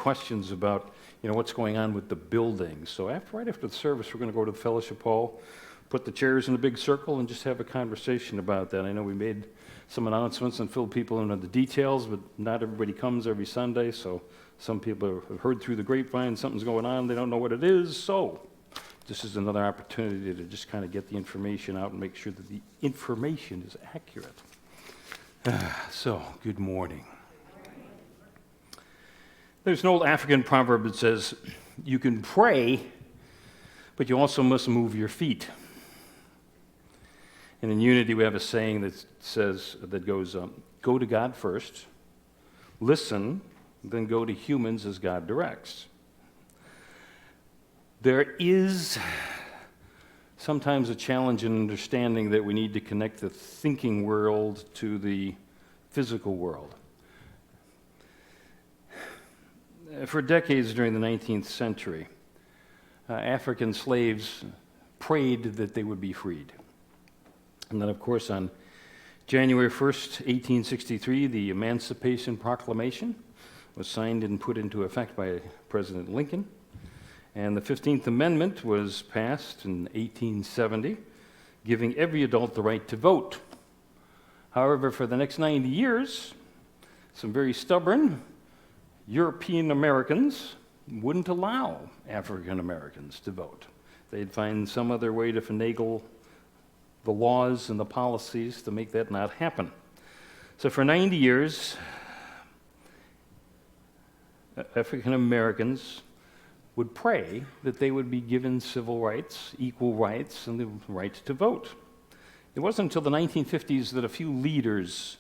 questions about, what's going on with the building. So right after the service, we're going to go to the fellowship hall, put the chairs in a big circle, and just have a conversation about that. I know we made some announcements and filled people in on the details, but not everybody comes every Sunday, so some people have heard through the grapevine something's going on, they don't know what it is, so this is another opportunity to just kind of get the information out and make sure that the information is accurate. So, good morning. There's an old African proverb that says, you can pray, but you also must move your feet. And in Unity, we have a saying that goes, go to God first, listen, then go to humans as God directs. There is sometimes a challenge in understanding that we need to connect the thinking world to the physical world. For decades during the 19th century, African slaves prayed that they would be freed. And then, of course, on January 1st, 1863, the Emancipation Proclamation was signed and put into effect by President Lincoln. And the 15th Amendment was passed in 1870, giving every adult the right to vote. However, for the next 90 years, some very stubborn European Americans wouldn't allow African Americans to vote. They'd find some other way to finagle the laws and the policies to make that not happen. So for 90 years, African Americans would pray that they would be given civil rights, equal rights, and the right to vote. It wasn't until the 1950s that a few leaders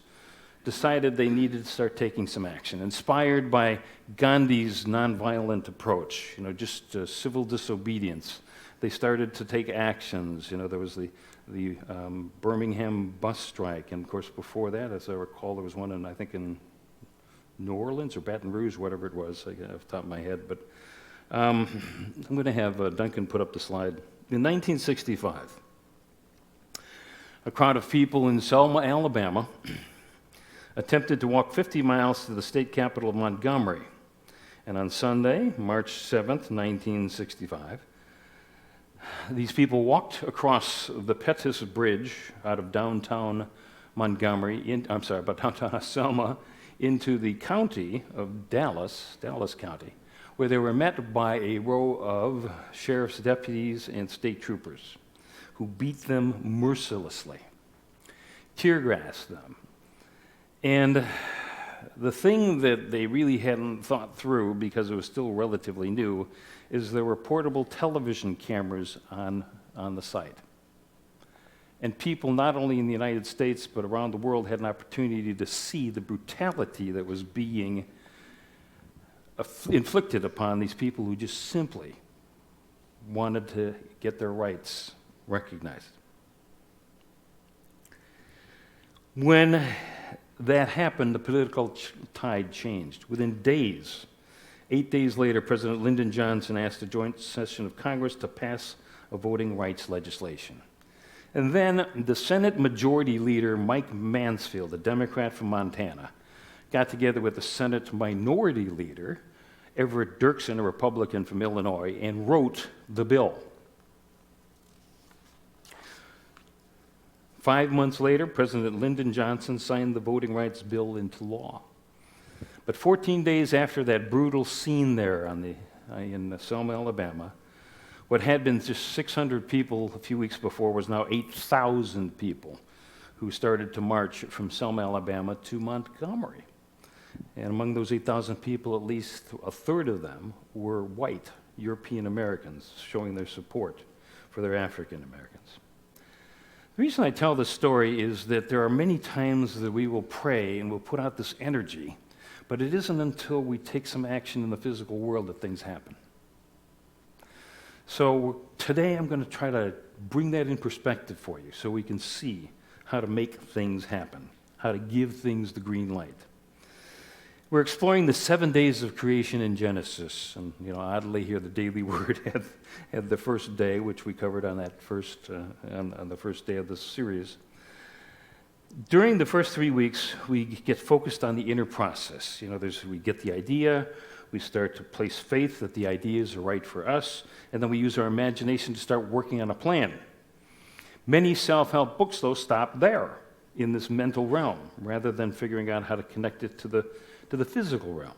decided they needed to start taking some action, inspired by Gandhi's nonviolent approach, just civil disobedience. They started to take actions. There was the Birmingham bus strike, and of course before that, as I recall, there was one in New Orleans or Baton Rouge, whatever it was, off the top of my head, but I'm going to have Duncan put up the slide. In 1965, a crowd of people in Selma, Alabama, attempted to walk 50 miles to the state capital of Montgomery. And on Sunday, March 7th, 1965, these people walked across the Pettus Bridge out of downtown downtown Selma, into the county of Dallas County, where they were met by a row of sheriff's deputies and state troopers who beat them mercilessly, tear gassed them. And the thing that they really hadn't thought through, because it was still relatively new, is there were portable television cameras on the site. And people, not only in the United States, but around the world, had an opportunity to see the brutality that was being inflicted upon these people who just simply wanted to get their rights recognized. When that happened, the political tide changed. Within days, 8 days later, President Lyndon Johnson asked a joint session of Congress to pass a voting rights legislation. And then the Senate Majority Leader, Mike Mansfield, a Democrat from Montana, got together with the Senate Minority Leader, Everett Dirksen, a Republican from Illinois, and wrote the bill. 5 months later, President Lyndon Johnson signed the voting rights bill into law. But 14 days after that brutal scene there in Selma, Alabama, what had been just 600 people a few weeks before was now 8,000 people who started to march from Selma, Alabama to Montgomery. And among those 8,000 people, at least a third of them were white European Americans, showing their support for their African Americans. The reason I tell this story is that there are many times that we will pray and we'll put out this energy, but it isn't until we take some action in the physical world that things happen. So today I'm going to try to bring that in perspective for you so we can see how to make things happen, how to give things the green light. We're exploring the 7 days of creation in Genesis, and oddly here the Daily Word had the first day, which we covered on that on the first day of this series. During the first 3 weeks, we get focused on the inner process. We get the idea, We start to place faith that the ideas are right for us, and then we use our imagination to start working on a plan. Many self-help books, though, stop there in this mental realm, rather than figuring out how to connect it to the physical realm.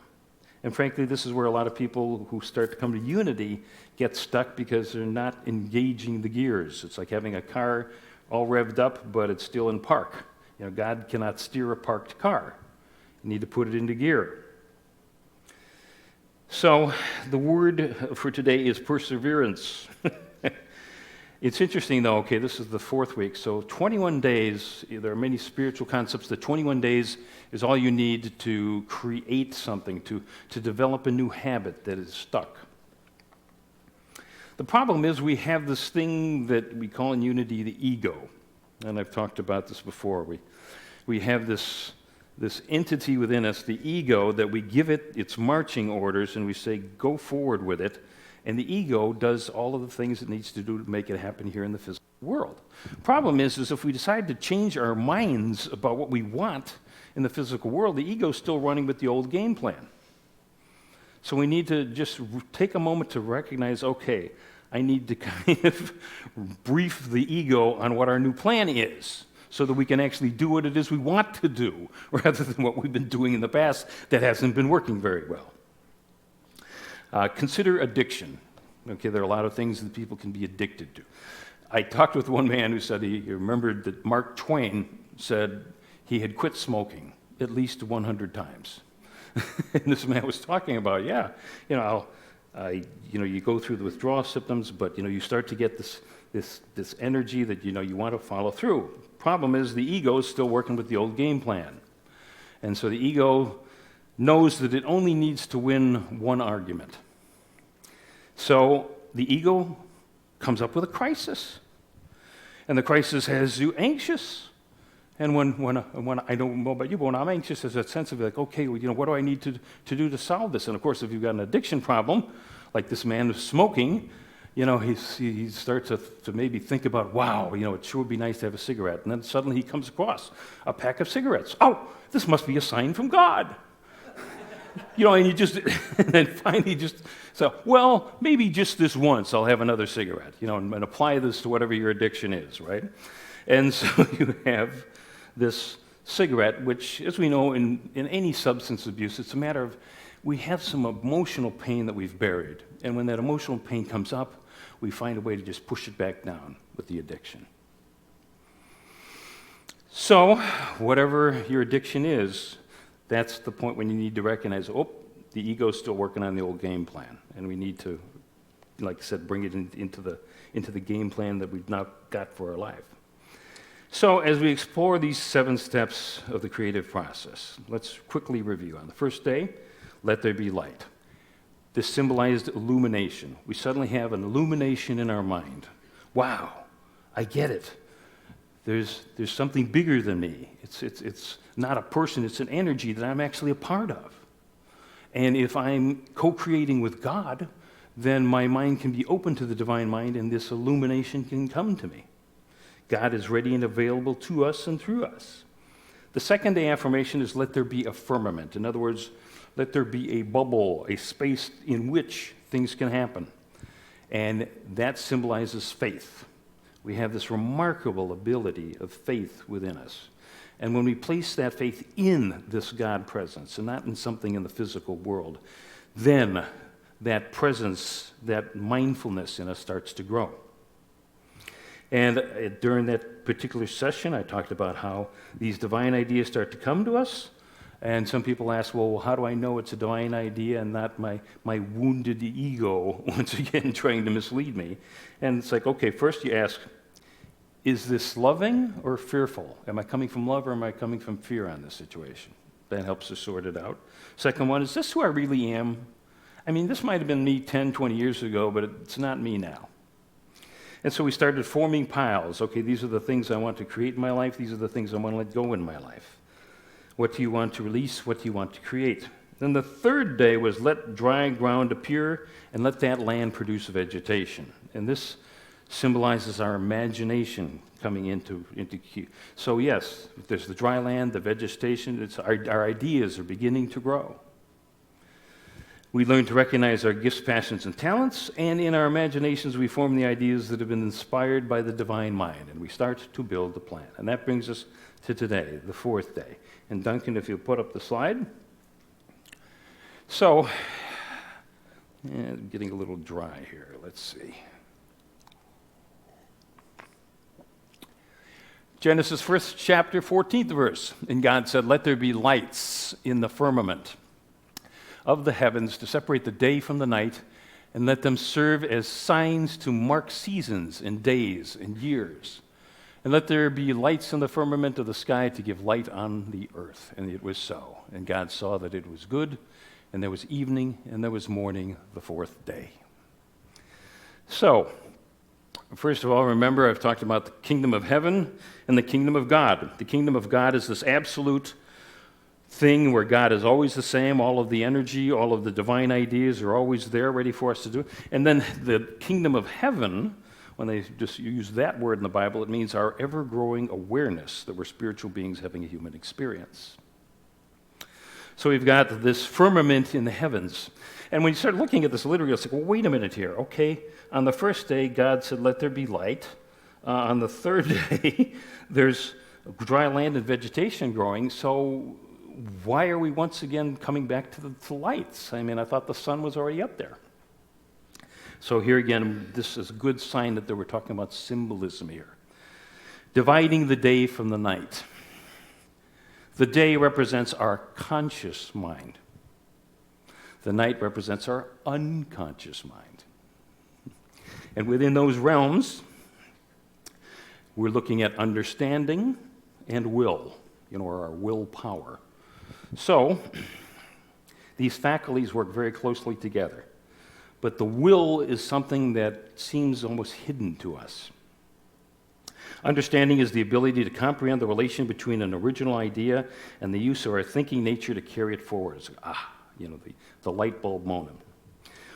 And frankly, this is where a lot of people who start to come to unity get stuck because they're not engaging the gears. It's like having a car all revved up, but it's still in park. God cannot steer a parked car. You need to put it into gear. So the word for today is perseverance. It's interesting, though, okay, this is the 4th week, so 21 days, there are many spiritual concepts that 21 days is all you need to create something, to develop a new habit that is stuck. The problem is we have this thing that we call in unity the ego, and I've talked about this before. We have this entity within us, the ego, that we give it its marching orders, and we say, go forward with it. And the ego does all of the things it needs to do to make it happen here in the physical world. Problem is if we decide to change our minds about what we want in the physical world, the ego's still running with the old game plan. So we need to just take a moment to recognize, okay, I need to kind of brief the ego on what our new plan is, so that we can actually do what it is we want to do, rather than what we've been doing in the past that hasn't been working very well. Consider addiction. Okay, there are a lot of things that people can be addicted to. I talked with one man who said he remembered that Mark Twain said he had quit smoking at least 100 times. And this man was talking about, you go through the withdrawal symptoms, but you start to get this energy that you want to follow through. Problem is the ego is still working with the old game plan. And so the ego knows that it only needs to win one argument. So the ego comes up with a crisis. And the crisis has you anxious. And when I don't know about you, but when I'm anxious, there's that sense of like, okay, what do I need to do to solve this? And of course, if you've got an addiction problem, like this man who's smoking, he starts to maybe think about, wow, it sure would be nice to have a cigarette. And then suddenly he comes across a pack of cigarettes. Oh, this must be a sign from God. And you just, and then finally maybe just this once I'll have another cigarette, and apply this to whatever your addiction is, right? And so you have this cigarette, which, as we know, in any substance abuse, it's a matter of we have some emotional pain that we've buried. And when that emotional pain comes up, we find a way to just push it back down with the addiction. So, whatever your addiction is, that's the point when you need to recognize, the ego's still working on the old game plan, and we need to, like I said, bring it into the game plan that we've now got for our life. So as we explore these 7 steps of the creative process, let's quickly review. On the first day, let there be light. This symbolized illumination. We suddenly have an illumination in our mind. Wow, I get it. There's something bigger than me. It's not a person, it's an energy that I'm actually a part of. And if I'm co-creating with God, then my mind can be open to the divine mind and this illumination can come to me. God is ready and available to us and through us. The second day affirmation is let there be a firmament. In other words, let there be a bubble, a space in which things can happen. And that symbolizes faith. We have this remarkable ability of faith within us. And when we place that faith in this God presence and not in something in the physical world, then that presence, that mindfulness in us starts to grow. And during that particular session, I talked about how these divine ideas start to come to us. And some people ask, well, how do I know it's a divine idea and not my wounded ego, once again, trying to mislead me? And it's like, okay, first you ask, is this loving or fearful? Am I coming from love or am I coming from fear on this situation? That helps us sort it out. Second one, is this who I really am? I mean, this might have been me 10, 20 years ago, but it's not me now. And so we started forming piles. Okay, these are the things I want to create in my life. These are the things I want to let go in my life. What do you want to release? What do you want to create? Then the third day was let dry ground appear and let that land produce vegetation. And this symbolizes our imagination coming into key. So yes, there's the dry land, the vegetation, our ideas are beginning to grow. We learn to recognize our gifts, passions, and talents, and in our imaginations we form the ideas that have been inspired by the divine mind, and we start to build the plan. And that brings us to today, the fourth day. And Duncan, if you'll put up the slide. So, getting a little dry here, let's see. Genesis 1st chapter, 14th verse. And God said, "Let there be lights in the firmament of the heavens to separate the day from the night, and let them serve as signs to mark seasons and days and years. And let there be lights in the firmament of the sky to give light on the earth." And it was so. And God saw that it was good, and there was evening, and there was morning, the fourth day. So, first of all, remember I've talked about the kingdom of heaven and the kingdom of God. The kingdom of God is this absolute thing where God is always the same. All of the energy, all of the divine ideas are always there ready for us to do. And then the kingdom of heaven, when they just use that word in the Bible, it means our ever-growing awareness that we're spiritual beings having a human experience. So we've got this firmament in the heavens. And when you start looking at this literally, it's like, well, wait a minute here. Okay, on the first day, God said, "Let there be light." On the third day, there's dry land and vegetation growing. So why are we once again coming back to the lights? I mean, I thought the sun was already up there. So here again, this is a good sign that we're talking about symbolism here. Dividing the day from the night. The day represents our conscious mind. The night represents our unconscious mind. And within those realms, we're looking at understanding and will, or our willpower. So, these faculties work very closely together. But the will is something that seems almost hidden to us. Understanding is the ability to comprehend the relation between an original idea and the use of our thinking nature to carry it forward. It's the light bulb moment.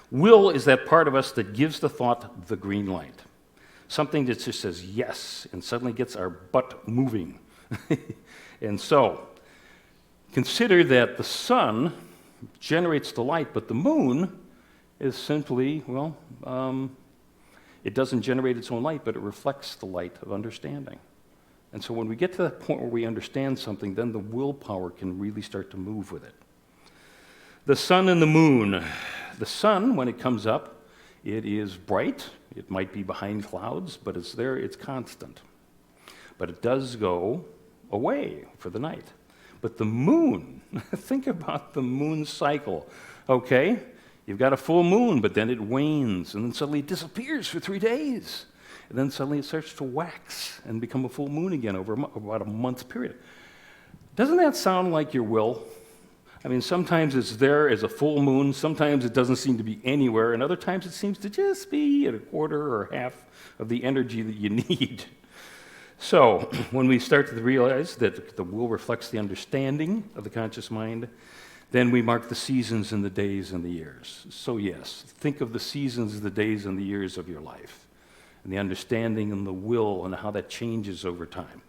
Will is that part of us that gives the thought the green light. Something that just says yes and suddenly gets our butt moving. And so, consider that the sun generates the light, but the moon is simply, it doesn't generate its own light, but it reflects the light of understanding. And so when we get to that point where we understand something, then the willpower can really start to move with it. The sun and the moon. The sun, when it comes up, it is bright. It might be behind clouds, but it's there, it's constant. But it does go away for the night. But the moon, think about the moon cycle. Okay, you've got a full moon, but then it wanes, and then suddenly it disappears for 3 days. And then suddenly it starts to wax and become a full moon again over about a month's period. Doesn't that sound like your will? I mean, sometimes it's there as a full moon, sometimes it doesn't seem to be anywhere, and other times it seems to just be at a quarter or half of the energy that you need. So, when we start to realize that the will reflects the understanding of the conscious mind, then we mark the seasons and the days and the years. So yes, think of the seasons, the days, and the years of your life, and the understanding and the will and how that changes over time.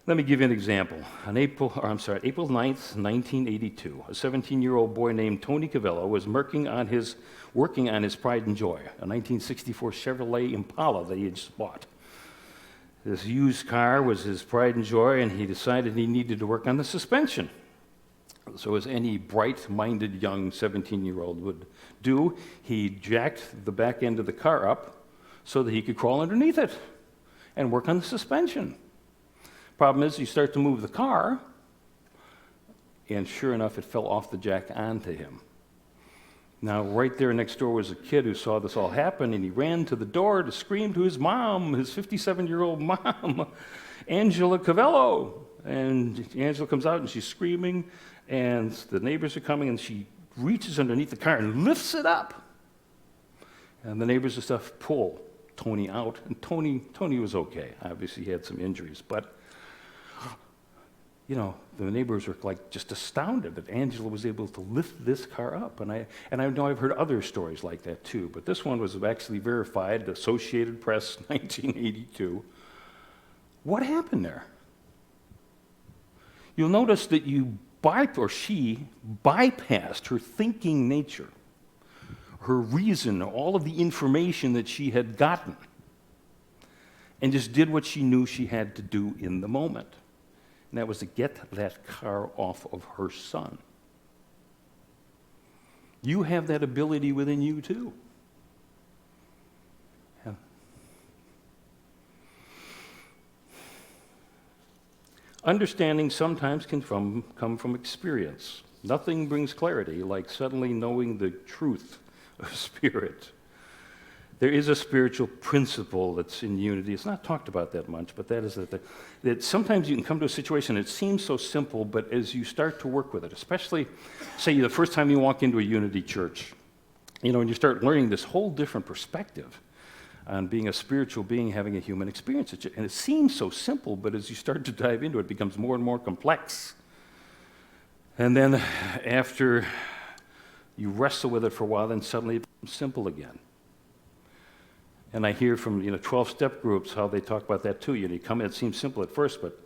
Let me give you an example. On April 9th, 1982, a 17-year-old boy named Tony Cavello was working on his pride and joy, a 1964 Chevrolet Impala that he had just bought. This used car was his pride and joy, and he decided he needed to work on the suspension. So as any bright-minded young 17-year-old would do, he jacked the back end of the car up so that he could crawl underneath it and work on the suspension. Problem is, you start to move the car, and sure enough, it fell off the jack onto him. Now, right there next door was a kid who saw this all happen, and he ran to the door to scream to his mom, his 57-year-old mom, Angela Cavello. And Angela comes out, and she's screaming, and the neighbors are coming, and she reaches underneath the car and lifts it up. And the neighbors and stuff pull Tony out, and Tony was okay. Obviously, he had some injuries, but the neighbors were like just astounded that Angela was able to lift this car up. And I know I've heard other stories like that too, but this one was actually verified, the Associated Press, 1982. What happened there? You'll notice that you she bypassed her thinking nature, her reason, all of the information that she had gotten, and just did what she knew she had to do in the moment. And that was to get that car off of her son. You have that ability within you too. Yeah. Understanding sometimes can come from experience. Nothing brings clarity like suddenly knowing the truth of spirit. There is a spiritual principle that's in unity. It's not talked about that much, but that is that sometimes you can come to a situation that seems so simple, but as you start to work with it, especially, say, the first time you walk into a unity church, and you start learning this whole different perspective on being a spiritual being, having a human experience. And it seems so simple, but as you start to dive into it, it becomes more and more complex. And then after you wrestle with it for a while, then suddenly it becomes simple again. And I hear from 12-step groups how they talk about that too. You come in, it seems simple at first, but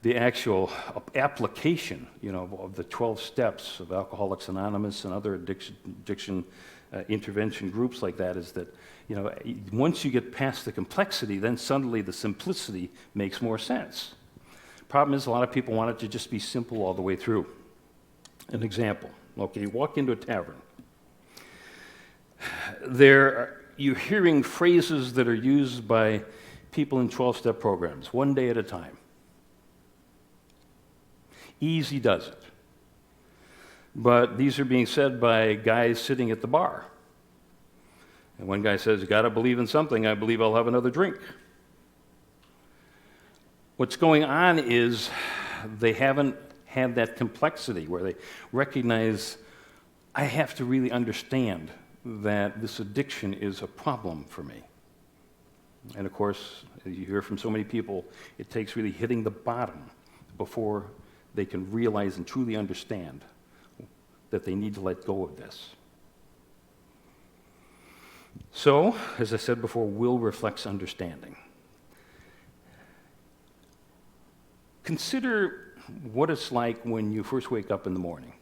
the actual application, of the 12 steps of Alcoholics Anonymous and other addiction intervention groups like that is that, once you get past the complexity, then suddenly the simplicity makes more sense. Problem is, a lot of people want it to just be simple all the way through. An example, okay, you walk into a tavern. You're hearing phrases that are used by people in 12-step programs, one day at a time. Easy does it. But these are being said by guys sitting at the bar. And one guy says, you got to believe in something. I believe I'll have another drink. What's going on is they haven't had that complexity where they recognize, I have to really understand that this addiction is a problem for me. And of course, as you hear from so many people, it takes really hitting the bottom before they can realize and truly understand that they need to let go of this. So, as I said before, will reflects understanding. Consider what it's like when you first wake up in the morning.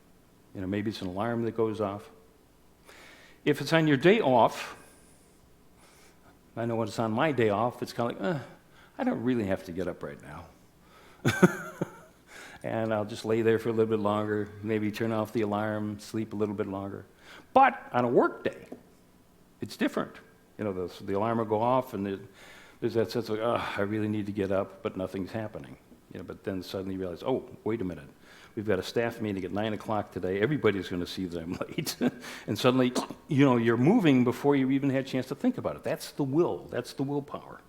Maybe it's an alarm that goes off. If it's on your day off, I know when it's on my day off, it's kind of like, I don't really have to get up right now. And I'll just lay there for a little bit longer, maybe turn off the alarm, sleep a little bit longer. But on a work day, it's different. The alarm will go off, and there's that sense of, I really need to get up, but nothing's happening. But then suddenly you realize, wait a minute. We've got a staff meeting at 9 o'clock today. Everybody's going to see that I'm late. And suddenly, you're moving before you even had a chance to think about it. That's the will. That's the willpower.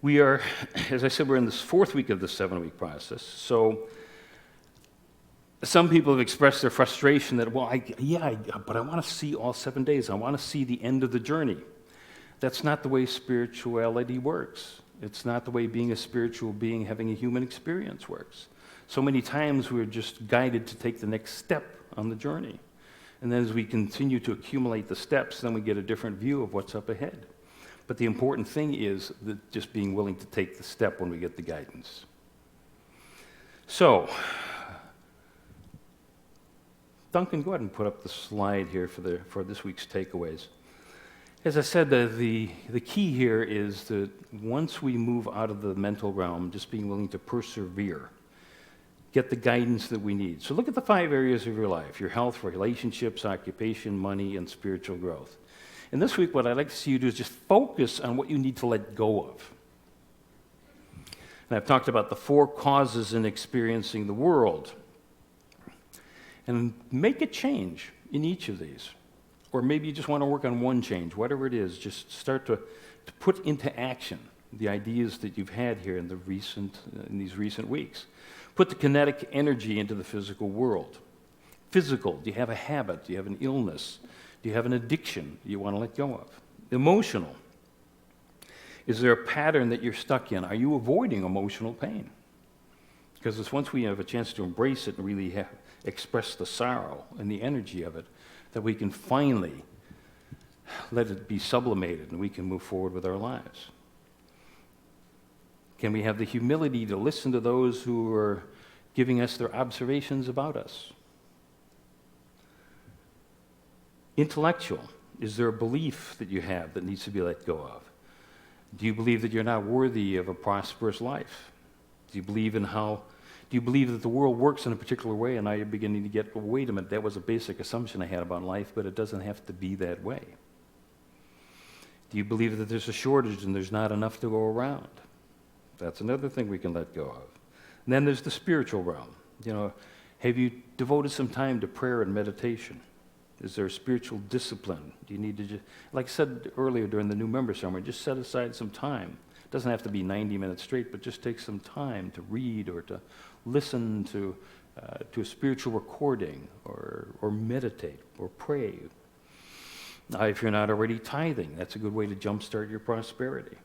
We are, as I said, we're in this 4th week of the 7-week process. So some people have expressed their frustration that, but I want to see all 7 days. I want to see the end of the journey. That's not the way spirituality works. It's not the way being a spiritual being, having a human experience works. So many times we're just guided to take the next step on the journey. And then as we continue to accumulate the steps, then we get a different view of what's up ahead. But the important thing is that just being willing to take the step when we get the guidance. So, Duncan, go ahead and put up the slide here for this week's takeaways. As I said, the key here is that once we move out of the mental realm, just being willing to persevere, get the guidance that we need. So look at the 5 areas of your life: your health, relationships, occupation, money, and spiritual growth. And this week, what I'd like to see you do is just focus on what you need to let go of. And I've talked about the 4 causes in experiencing the world. And make a change in each of these. Or maybe you just want to work on one change, whatever it is. Just start to put into action the ideas that you've had here in these recent weeks. Put the kinetic energy into the physical world. Physical, do you have a habit? Do you have an illness? Do you have an addiction you want to let go of? Emotional, is there a pattern that you're stuck in? Are you avoiding emotional pain? Because it's once we have a chance to embrace it and really express the sorrow and the energy of it, that we can finally let it be sublimated and we can move forward with our lives. Can we have the humility to listen to those who are giving us their observations about us. Intellectual. Is there a belief that you have that needs to be let go of? Do you believe that you're not worthy of a prosperous life? Do you believe that the world works in a particular way, and now you're beginning to get, well, wait a minute, that was a basic assumption I had about life, but it doesn't have to be that way? Do you believe that there's a shortage and there's not enough to go around? That's another thing we can let go of. And then there's the spiritual realm. Have you devoted some time to prayer and meditation? Is there a spiritual discipline? Do you need to just, like I said earlier during the new member summary, just set aside some time. It doesn't have to be 90 minutes straight, but just take some time to read or to listen to a spiritual recording or meditate or pray. If you're not already tithing, that's a good way to jumpstart your prosperity.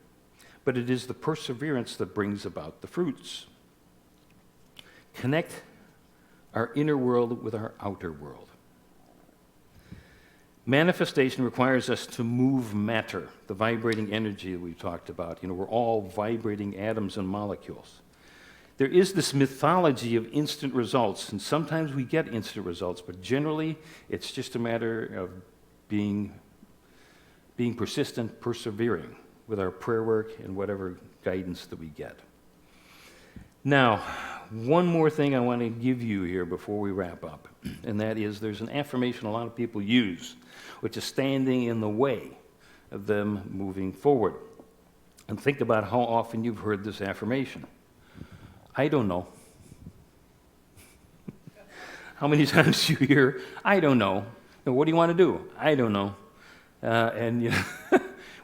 But it is the perseverance that brings about the fruits. Connect our inner world with our outer world. Manifestation requires us to move matter, the vibrating energy that we've talked about. We're all vibrating atoms and molecules. There is this mythology of instant results, and sometimes we get instant results, but generally it's just a matter of being persistent, persevering with our prayer work and whatever guidance that we get. Now, one more thing I want to give you here before we wrap up, and that is there's an affirmation a lot of people use, which is standing in the way of them moving forward. And think about how often you've heard this affirmation. I don't know. How many times do you hear, I don't know. Now, what do you want to do? I don't know.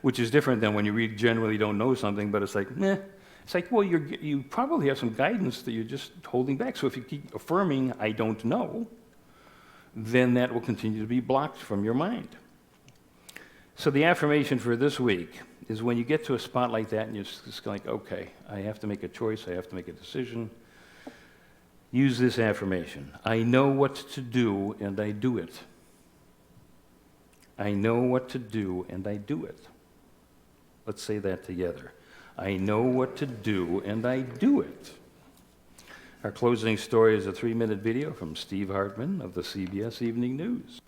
Which is different than when you generally don't know something, but it's like, meh. It's like, well, you probably have some guidance that you're just holding back. So if you keep affirming, I don't know, then that will continue to be blocked from your mind. So the affirmation for this week is when you get to a spot like that and you're just like, okay, I have to make a choice, I have to make a decision, use this affirmation. I know what to do and I do it. I know what to do and I do it. Let's say that together. I know what to do and I do it. Our closing story is a 3-minute video from Steve Hartman of the CBS Evening News.